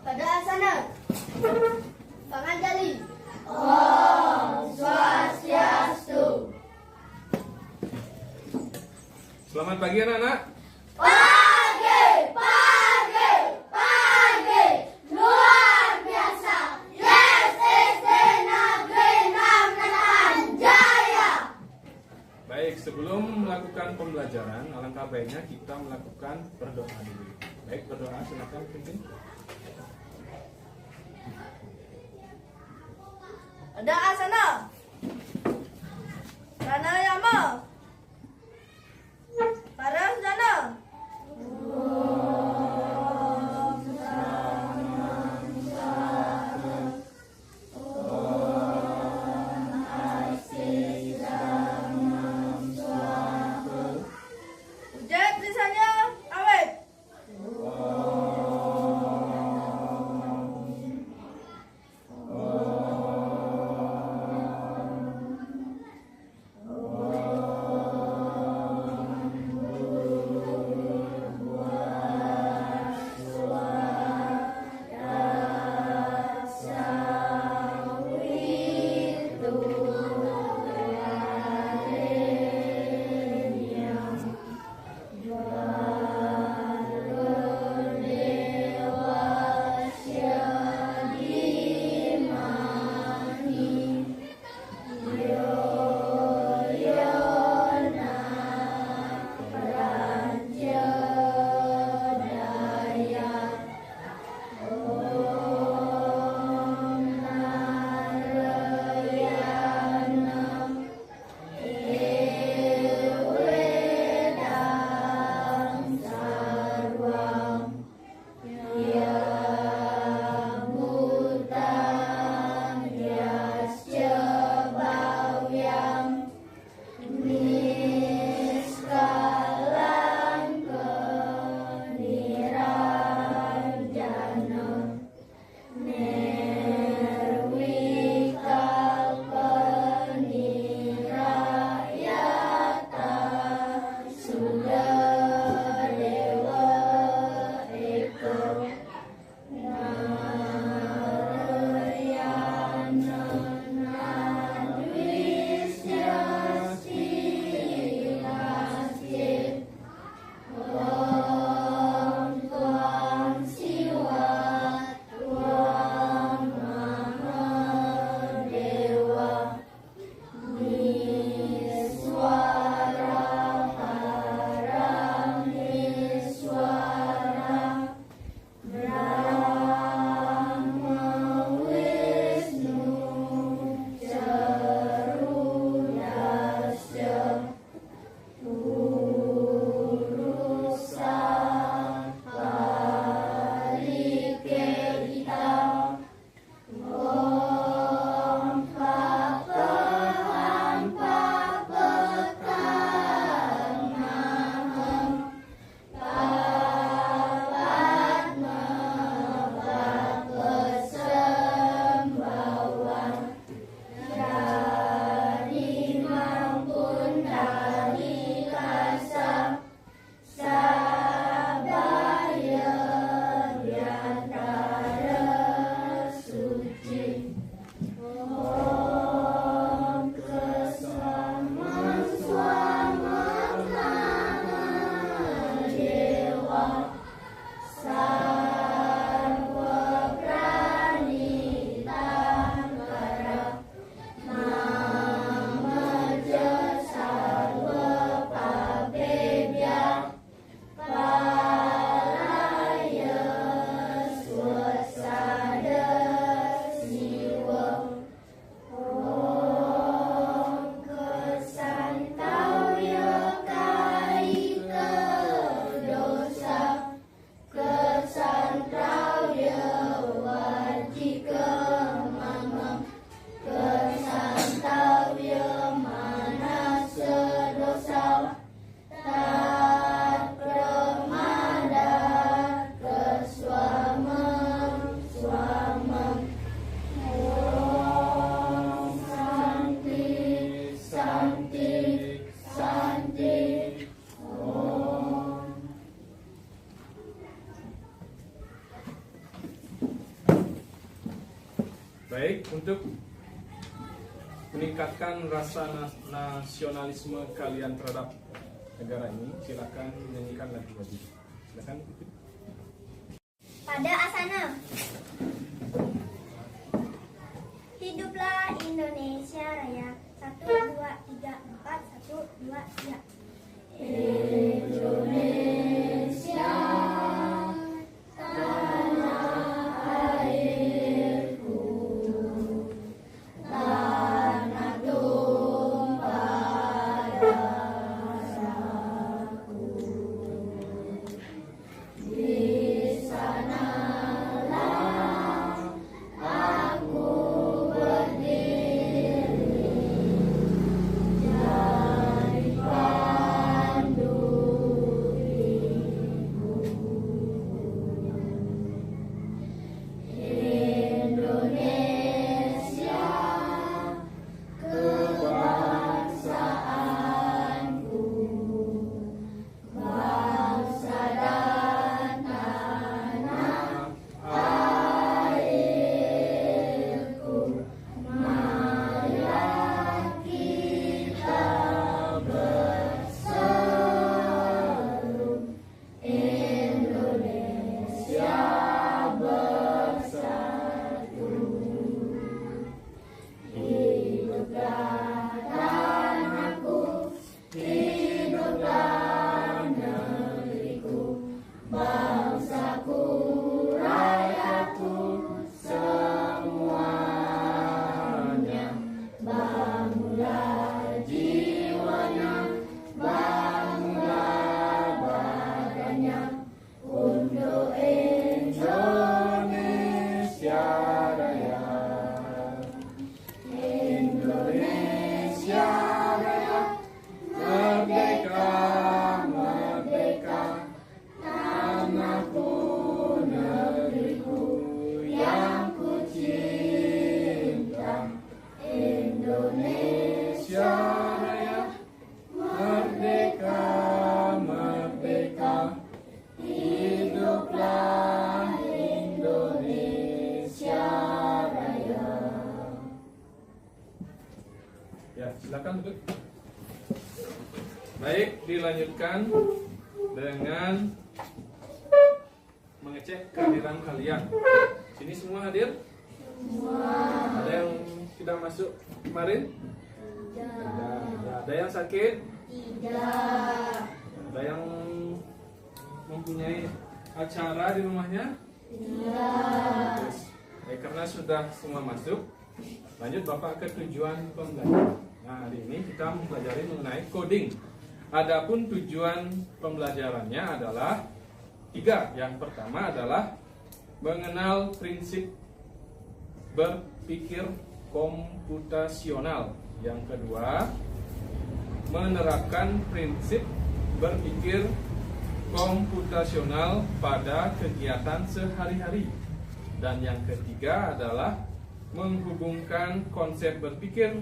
Pada asana. Panganjali. Om Swastiastu. Selamat pagi anak-anak. Pagi, pagi, pagi, luar biasa. Yes, SD Negeri 6 Menahan Jaya. Baik, sebelum melakukan pembelajaran, alangkah baiknya kita melakukan berdoa dulu. Baik, berdoa silakan pimpin. Pada asana. Pranayama. Paramjana. Ujat tulisannya awet. Baik, untuk meningkatkan rasa nasionalisme kalian terhadap negara ini, silakan nyanyikan lagu-lagu. Silakan. Pada asana. Hiduplah Indonesia Raya. 1, 2, 3, 4. 1, 2, 3. Indonesia, tanah airku, tanah tumpah darahku. Di sanalah aku berdiri, jadi pandu diriku. Indonesia, kebangsaanku, bangsa dan tanah airku. Marilah kita berseru, Indonesia bersatu. Hiduplah tanahku, hiduplah negeriku, bangsaku, rakyatku, semuanya. Bangunlah jiwanya, bangunlah badannya, untuk Indonesia Raya. Indonesia Raya, merdeka, merdeka, tanahku, negeriku yang ku cinta. Indonesia Raya, merdeka, merdeka, hiduplah Indonesia Raya. Ya, silakan duduk. Baik, dilanjutkan dengan mengecek kehadiran kalian. Sini semua hadir? Ada yang tidak masuk kemarin? Tidak. Ada yang sakit? Tidak. Ada yang mempunyai acara di rumahnya? Tidak. Baik, karena sudah semua masuk, lanjut Bapak ke tujuan pembelajaran. Nah, hari ini kita mempelajari mengenai coding. Adapun tujuan pembelajarannya adalah 3. Yang pertama adalah mengenal prinsip berpikir komputasional. Yang kedua, menerapkan prinsip berpikir komputasional pada kegiatan sehari-hari. Dan yang ketiga adalah menghubungkan konsep berpikir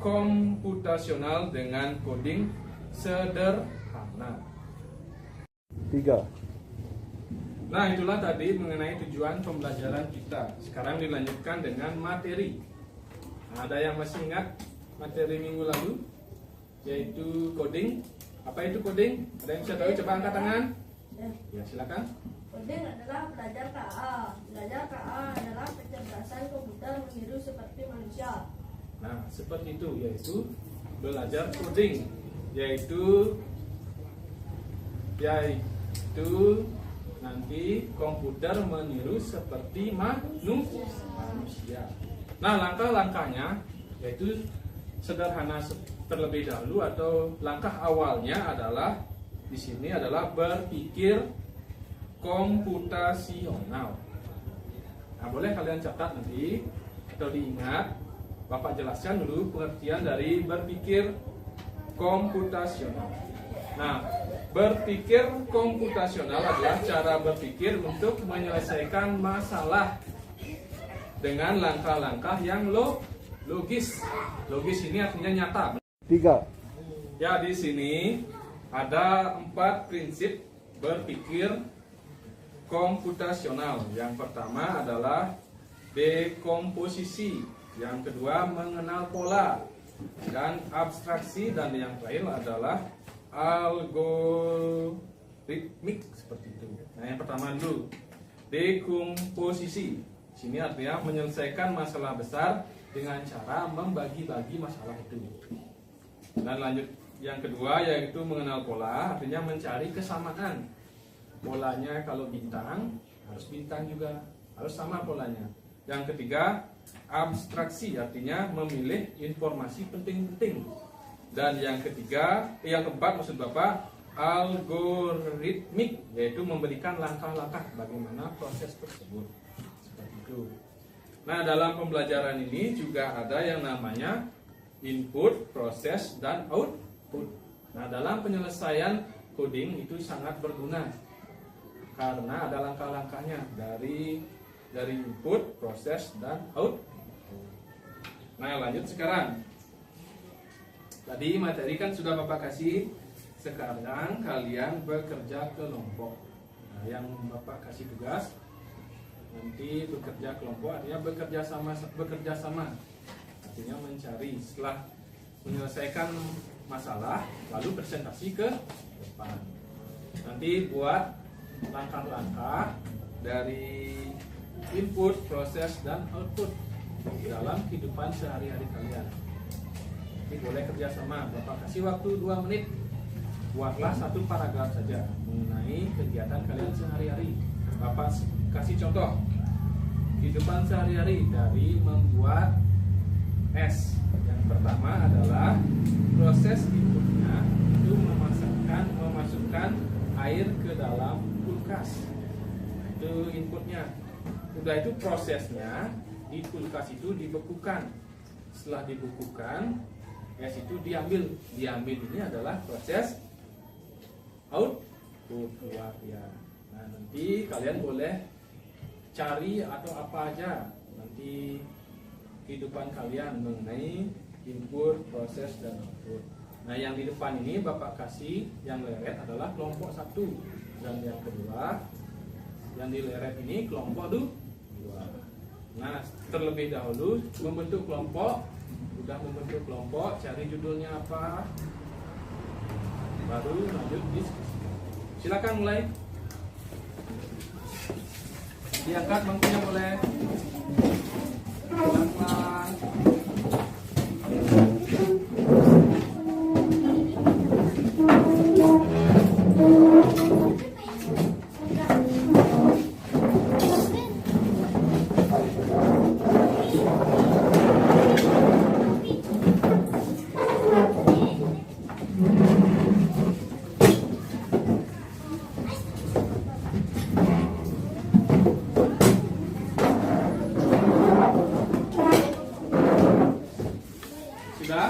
komputasional dengan coding sederhana. 3. Nah, itulah tadi mengenai tujuan pembelajaran kita. Sekarang dilanjutkan dengan materi. Nah, ada yang masih ingat materi minggu lalu? Yaitu coding. Apa itu coding? Ada yang bisa tahu? Coba angkat tangan. Ya, silakan. Coding adalah belajar KA. Belajar KA adalah kecerdasan komputer meniru seperti manusia. Nah, seperti itu, yaitu belajar coding, yaitu nanti komputer meniru seperti manusia. Nah, langkah-langkahnya yaitu sederhana terlebih dahulu, atau langkah awalnya adalah di sini adalah berpikir komputasional. Nah, boleh kalian catat nanti atau diingat. Bapak jelaskan dulu pengertian dari berpikir komputasional. Nah, berpikir komputasional adalah cara berpikir untuk menyelesaikan masalah dengan langkah-langkah yang logis. Logis ini artinya nyata. 3. Ya, di sini ada 4 prinsip berpikir komputasional. Yang pertama adalah dekomposisi, yang kedua mengenal pola dan abstraksi, dan yang terakhir adalah algoritmik seperti itu. Nah, yang pertama dulu, dekomposisi. Sini artinya menyelesaikan masalah besar dengan cara membagi-bagi masalah itu. Dan lanjut yang kedua yaitu mengenal pola, artinya mencari kesamaan. Polanya kalau bintang, harus bintang juga, harus sama polanya. Yang ketiga, abstraksi, artinya memilih informasi penting-penting. Dan yang keempat maksud Bapak, algoritmik, yaitu memberikan langkah-langkah bagaimana proses tersebut. Seperti itu. Nah, dalam pembelajaran ini juga ada yang namanya input, proses, dan output. Nah, dalam penyelesaian coding itu sangat berguna karena ada langkah-langkahnya dari input, proses, dan output. Nah, lanjut sekarang. Tadi materi kan sudah Bapak kasih. Sekarang kalian bekerja kelompok. Nah, yang Bapak kasih tugas nanti bekerja kelompok, artinya bekerja sama. Artinya mencari, setelah menyelesaikan masalah lalu presentasi ke depan. Nanti buat langkah-langkah dari input, proses, dan output dalam kehidupan sehari-hari kalian. Ini boleh kerjasama. Bapak kasih waktu 2 menit. Buatlah 1 paragraf saja mengenai kegiatan kalian sehari-hari. Bapak kasih contoh kehidupan sehari-hari dari membuat es. Yang pertama adalah proses inputnya itu memasukkan air ke dalam kulkas. Itu inputnya. Udah itu prosesnya di kulkas itu dibekukan. Setelah dibekukan, es itu diambil. Diambil ini adalah proses output keluar ya. Nah, nanti kalian boleh cari atau apa aja nanti kehidupan kalian mengenai input, proses, dan output. Nah, yang di depan ini Bapak kasih yang leret adalah kelompok 1, dan yang kedua yang di leret ini kelompok 2. Nah, terlebih dahulu membentuk kelompok. Udah membentuk kelompok, cari judulnya apa, baru lanjut diskusi. Silakan mulai. Diangkat bangkunya boleh. Pelan-pelan.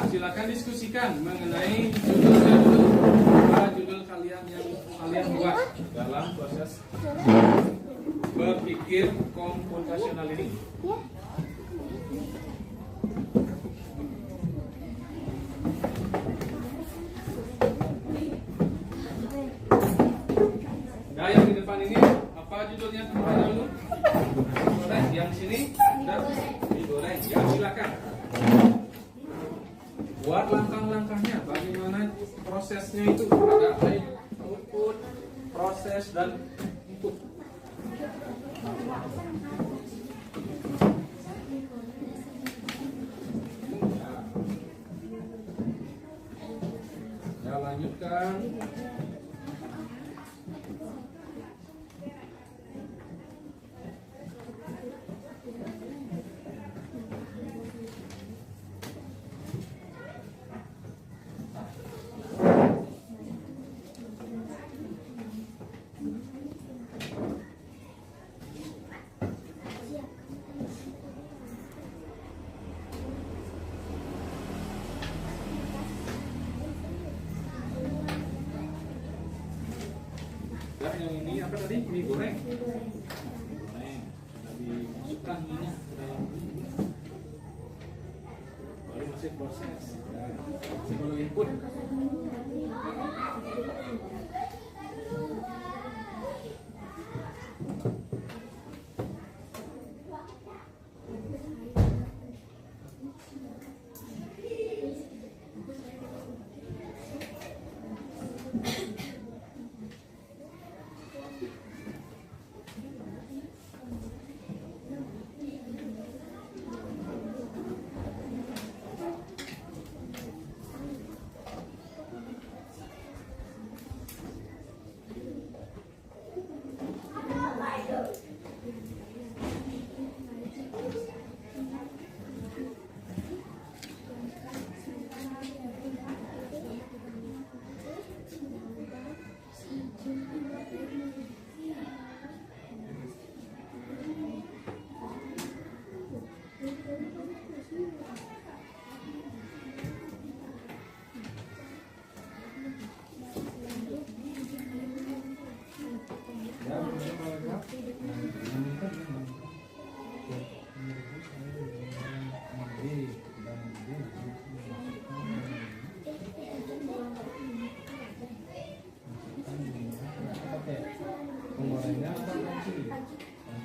Silakan diskusikan mengenai judulnya dulu. Apa judul kalian yang kalian buat dalam proses berpikir komputasional ini? Nah, yang di depan ini apa judulnya terlebih dahulu? Digoreng. Yang sini sudah digoreng. Ya, silakan. Buat langkah-langkahnya, bagaimana prosesnya itu, ada output, proses, dan input. Ya, lanjutkan. Yang ini apa tadi? Mie goreng. Goreng. Sudah dimasukkan minyak ke dalam ini. Baru masih proses. Ya. Sebelum input.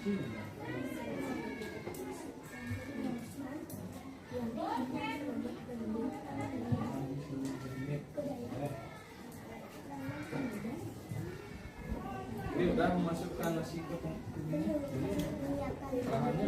Ini udah memasukkan nasi ke bahannya.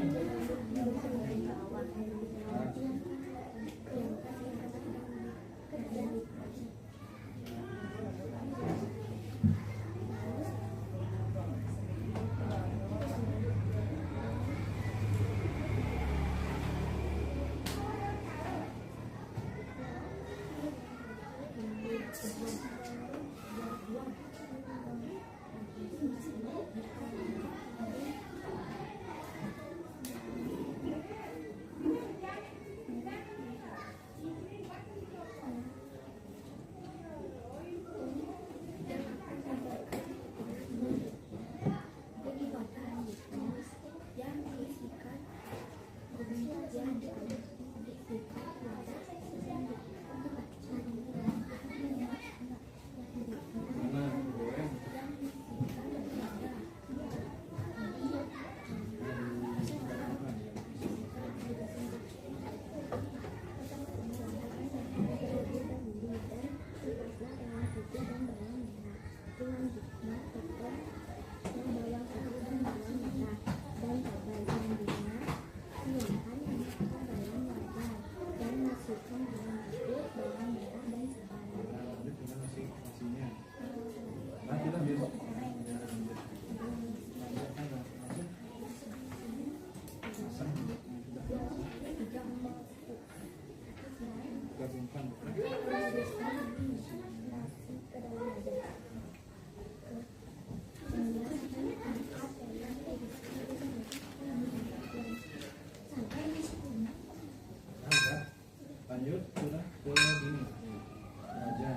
Lanjut sudah ke ini aja.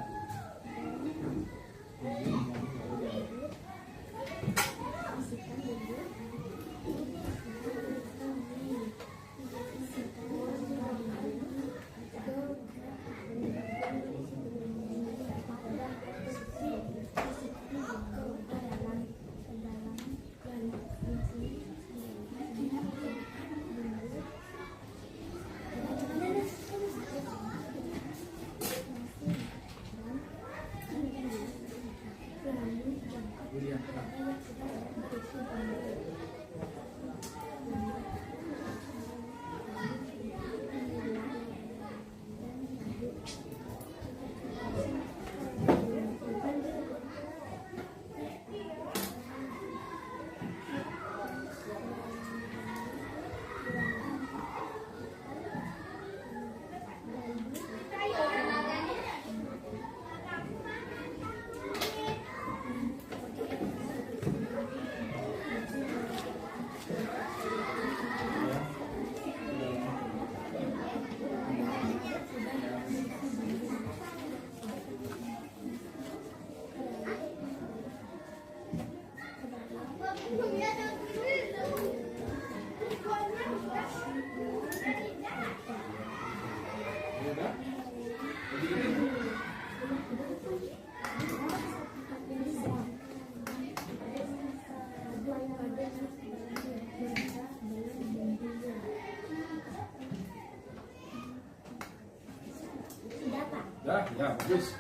Dah, ya bagus.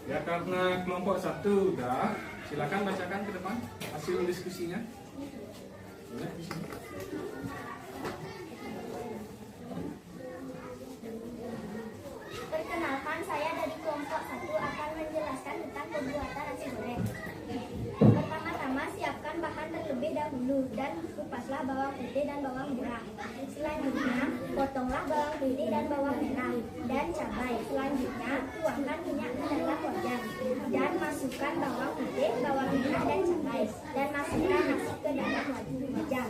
Ya karena kelompok 1 udah, silakan bacakan ke depan hasil diskusinya. Boleh di sini. Perkenalkan, saya dari kelompok 1 akan menjelaskan tentang pembuatan nasi goreng. Pertama-tama siapkan bahan terlebih dahulu dan kupaslah bawang putih dan bawang merah. Selanjutnya potonglah bawang putih dan bawang merah dan cabai. Selanjutnya tuangkan minyak ke dalam wajan dan masukkan bawang putih, bawang merah dan cabai dan masukkan nasi ke dalam wajan.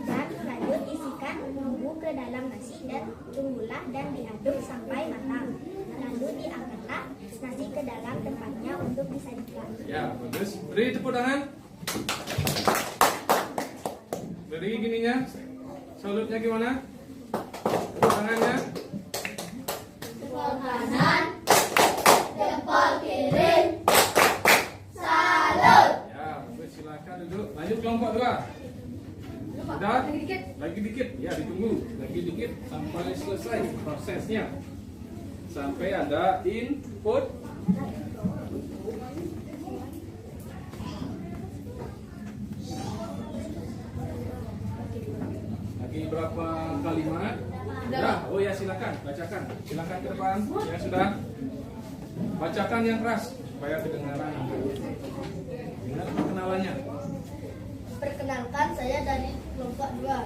Dan lanjut isikan bumbu ke dalam nasi dan tunggulah dan diaduk sampai matang. Lalu diangkatlah nasi ke dalam tempatnya untuk disajikan. Ya, bagus. Beri tepuk tangan. Beri gininya. Salutnya gimana? Tepuk tangannya. Jempol kanan, jempol kiri, salut. Ya, bagus. Silakan duduk. Lanjut kelompok 2. dikit-dikit sampai selesai prosesnya. Sampai ada input, lagi berapa kalimat? Sudah. Oh ya, silakan bacakan. Silakan ke depan. Ya sudah. Bacakan yang keras supaya kedengaran. Ingat perkenalannya. Perkenalkan, saya dari kelompok 2.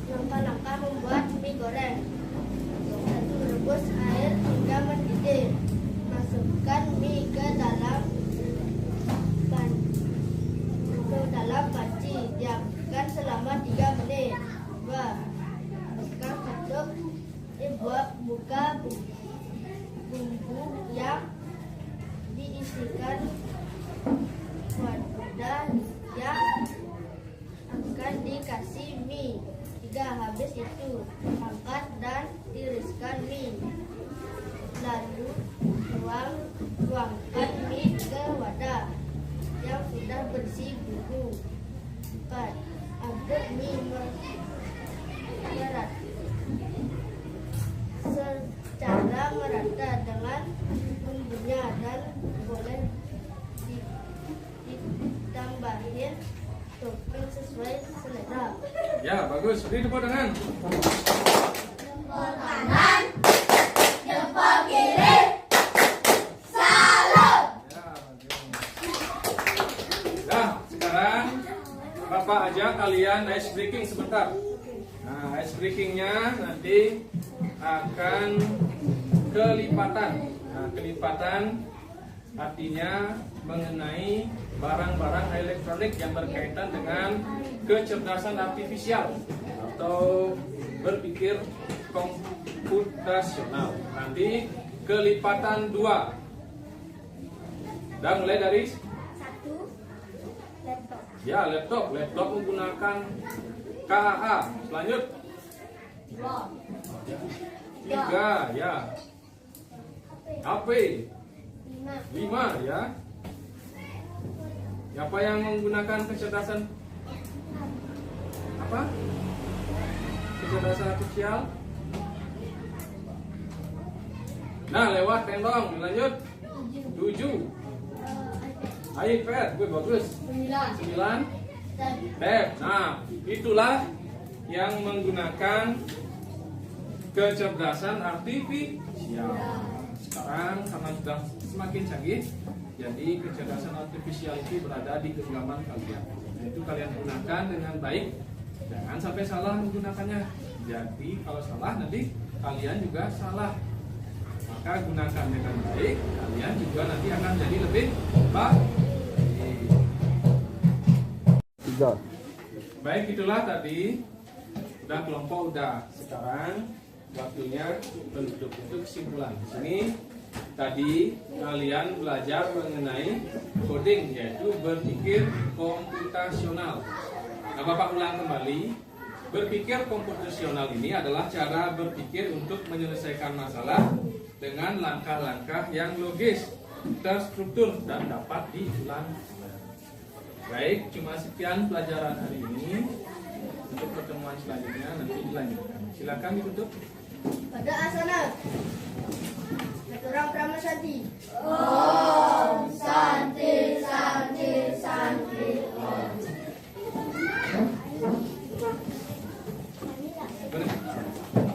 Langkah-langkah membuat mie goreng. 1. Rebus air hingga mendidih. Masukkan mie ke dalam panci. Diamkan selama 3 menit. 2. Buka tutup. Buka bumbu yang diisikan wadah yang akan dikasih mie. 3. Habis itu angkat dan tiriskan mie. Lalu tuangkan mie ke wadah yang sudah bersih bumbu. 4. Aduk mie merata secara merata dengan bumbunya dan boleh ditambahin topping sesuai selera. Ya, bagus. Beri tepuk tangan. Jempol kanan, jempol kiri, salam. Ya, bagus. Nah, sekarang Bapak ajak kalian ice breaking sebentar. Nah, ice breakingnya nanti akan kelipatan. Nah, kelipatan artinya mengenai barang-barang elektronik yang berkaitan dengan kecerdasan artifisial atau berpikir komputasional. Nanti kelipatan 2. Dan mulai dari 1. Laptop. ya laptop menggunakan KAA. Lanjut. 3 ya. HP 5 ya. Siapa yang menggunakan kecerdasan apa? Kecerdasan artifisial. Nah, lewat tendong. Lanjut. 7 iPad. Bagus. 9 tab. Nah, itulah yang menggunakan kecerdasan artifisial. Sekarang karena sudah semakin canggih, jadi kecerdasan artifisial itu berada di genggaman kalian. Nah, itu kalian gunakan dengan baik. Jangan sampai salah menggunakannya. Jadi kalau salah nanti kalian juga salah. Maka gunakan dengan baik, kalian juga nanti akan jadi lebih baik. 3. Baik, itulah tadi. Udah kelompok udah. Sekarang waktunya untuk kesimpulan. Di sini tadi kalian belajar mengenai coding, yaitu berpikir komputasional. Nah, Bapak ulang kembali. Berpikir komputasional ini adalah cara berpikir untuk menyelesaikan masalah dengan langkah-langkah yang logis, terstruktur, dan dapat diulang. Baik, cuma sekian pelajaran hari ini. Untuk pertemuan selanjutnya nanti dilanjutkan. Silakan ditutup. Pada asana.